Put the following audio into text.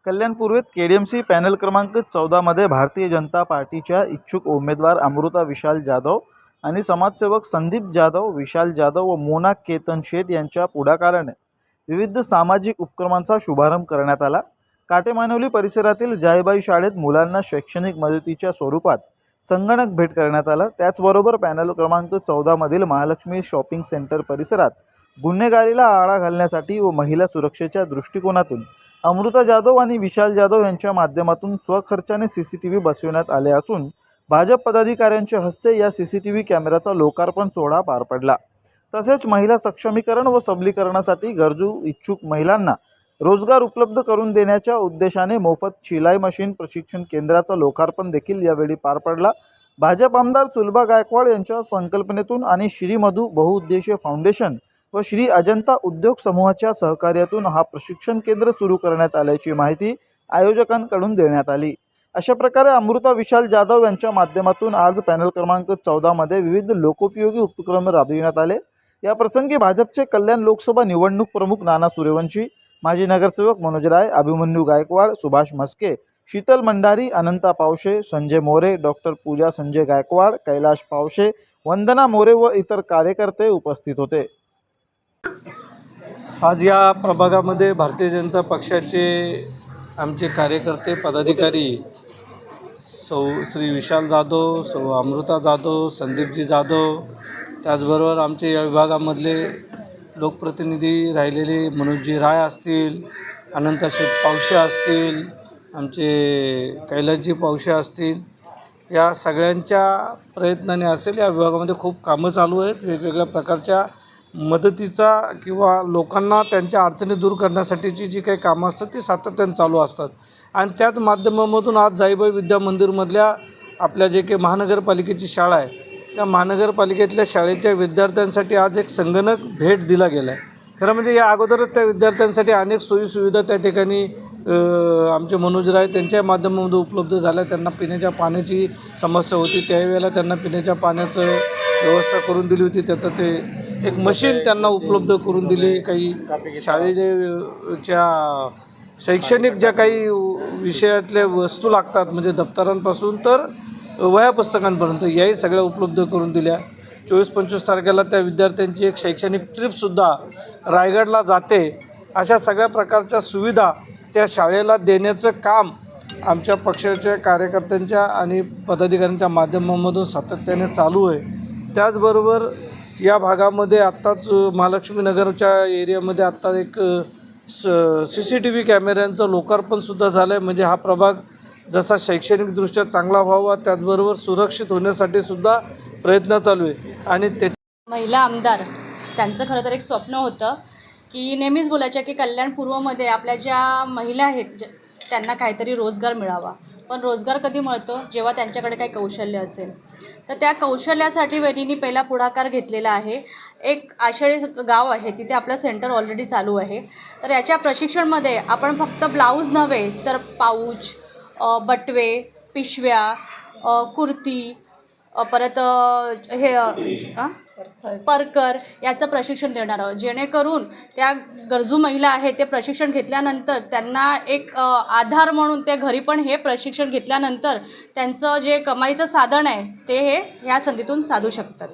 कल्याण पूर्वेत KDMC panel क्रमांक 14 मध्ये भारतीय जनता पार्टीच्या इच्छुक उमेदवार अमृता विशाल जाधव आणि समाजसेवक संदीप जाधव, विशाल जाधव व मोना केतन शेठ यांच्या पुढाकाराने विविध सामाजिक उपक्रमांचा शुभारंभ करण्यात आला। काटेमानवली परिसरातील जायबाई शाळेत मुलांना शैक्षणिक मदतीच्या स्वरूपात संगणक भेट करण्यात आला। त्याचबरोबर पॅनल क्रमांक 14 मधील महालक्ष्मी शॉपिंग सेंटर परिसरात गुन्हेगारीला आळा घालण्यासाठी व महिला सुरक्षेच्या दृष्टिकोनातून अमृता जाधव आणि विशाल जाधव यांच्या माध्यमातून स्वखर्चाने सीसीटीव्ही बसविण्यात आले असून भाजप पदाधिकाऱ्यांच्या हस्ते या सीसीटीव्ही कॅमेराचा लोकार्पण सोहळा पार पडला। तसेच महिला सक्षमीकरण व सबलीकरणासाठी गरजू इच्छुक महिलांना रोजगार उपलब्ध करून देण्याच्या उद्देशाने मोफत शिलाई मशीन प्रशिक्षण केंद्राचा लोकार्पण देखील यावेळी पार पडला। भाजप आमदार सुलभा गायकवाड यांच्या संकल्पनेतून आणि श्री मधु बहुउद्देशीय फाउंडेशन व श्री अजंता उद्योग समूहाच्या सहकार्यातून हा प्रशिक्षण केंद्र सुरू करण्यात आल्याची माहिती आयोजकांकडून देण्यात आली। अशा प्रकारे अमृता विशाल जाधव यांच्या माध्यमातून आज पॅनल क्रमांक 14 मध्ये विविध लोकोपयोगी उपक्रम राबविण्यात आले। या प्रसंगी भाजपचे कल्याण लोकसभा निवडणूक प्रमुख नाना सूर्यवंशी, माजी नगरसेवक मनोज राय, अभिमन्यू गायकवाड, सुभाष मस्के, शीतल मंडारी, अनंता पावशे, संजय मोरे, डॉक्टर पूजा संजय गायकवाड, कैलाश पावशे, वंदना मोरे व इतर कार्यकर्ते उपस्थित होते। आज या प्रभागामध्ये भारतीय जनता पक्षाचे आमचे कार्यकर्ते पदाधिकारी श्री विशाल जाधव, अमृता जाधव, संदीपजी जाधव, त्याचबरोबर आमचे या विभागामधले लोकप्रतिनिधी राहिलेले मनोजजी राय असतील, अनंता शेठ पावशे असतील, आमचे कैलासजी पावशे असतील, या सगळ्यांच्या प्रयत्नाने असेल या विभागामध्ये खूप कामं चालू आहेत। वेगवेगळ्या प्रकारच्या मदतीचा किंवा लोकांना त्यांच्या अडचणी दूर करण्यासाठीची जी काही कामं असतात ती सातत्याने चालू असतात। आणि त्याच माध्यमामधून आज जाईबाई विद्या मंदिरमधल्या आपल्या जे काही महानगरपालिकेची शाळा आहे त्या महानगरपालिकेतल्या शाळेच्या विद्यार्थ्यांसाठी आज एक संगणक भेट दिला गेला आहे। खरं म्हणजे या अगोदरच त्या विद्यार्थ्यांसाठी अनेक सोयीसुविधा त्या ठिकाणी आमचे मनोज राय त्यांच्या माध्यमामधून उपलब्ध झाल्या। त्यांना पिण्याच्या पाण्याची समस्या होती, त्यावेळेला त्यांना पिण्याच्या पाण्याचं व्यवस्था करून दिली होती। त्याचं ते एक मशीन त्यांना उपलब्ध करून दिली। काही शाळेच्या शैक्षणिक ज्या काही विषयातल्या वस्तू लागतात म्हणजे दप्तरांपासून तर वह्या पुस्तकांपर्यंत याही सगळ्या उपलब्ध करून दिल्या। 24-25 तारखेला त्या विद्यार्थ्यांची एक शैक्षणिक ट्रिपसुद्धा रायगडला जाते। अशा सगळ्या प्रकारच्या सुविधा त्या शाळेला देण्याचं काम आमच्या पक्षाच्या कार्यकर्त्यांच्या आणि पदाधिकाऱ्यांच्या माध्यमामधून सातत्याने चालू आहे। त्याचबरोबर या भागामध्ये आत्ताच महालक्ष्मी नगरच्या एरियामध्ये आत्ता एक CCTV कॅमेऱ्यांचं लोकार्पणसुद्धा झालं आहे। म्हणजे हा प्रभाग जसा शैक्षणिकदृष्ट्या चांगला व्हावा त्याचबरोबर सुरक्षित होण्यासाठी सुद्धा प्रयत्न चालू आहे। आणि महिला आमदार त्यांचं खरं तर एक स्वप्न होतं की नेहमीच बोलायच्या की कल्याण पूर्वमध्ये आपल्या ज्या महिला आहेत त्यांना काहीतरी रोजगार मिळावा। पण रोजगार कधी मिळतो जेव्हा त्यांच्याकडे काही कौशल्य असेल। तर त्या कौशल्यासाठी वहिनींनी पहिला पुढाकार घेतलेला आहे। एक आषाढी गाव आहे तिथे आपलं सेंटर ऑलरेडी चालू आहे। तर याच्या प्रशिक्षणमध्ये आपण फक्त ब्लाऊज नव्हे तर पाऊच, बटवे, पिशव्या, कुर्ती, परत हे परकर याचं प्रशिक्षण देणार आहोत। जेणेकरून त्या गरजू महिला आहेत ते प्रशिक्षण घेतल्यानंतर त्यांना एक आधार म्हणून ते घरी पण हे प्रशिक्षण घेतल्यानंतर त्यांचं जे कमाईचं साधन आहे ते हे ह्या संधीतून साधू शकतात।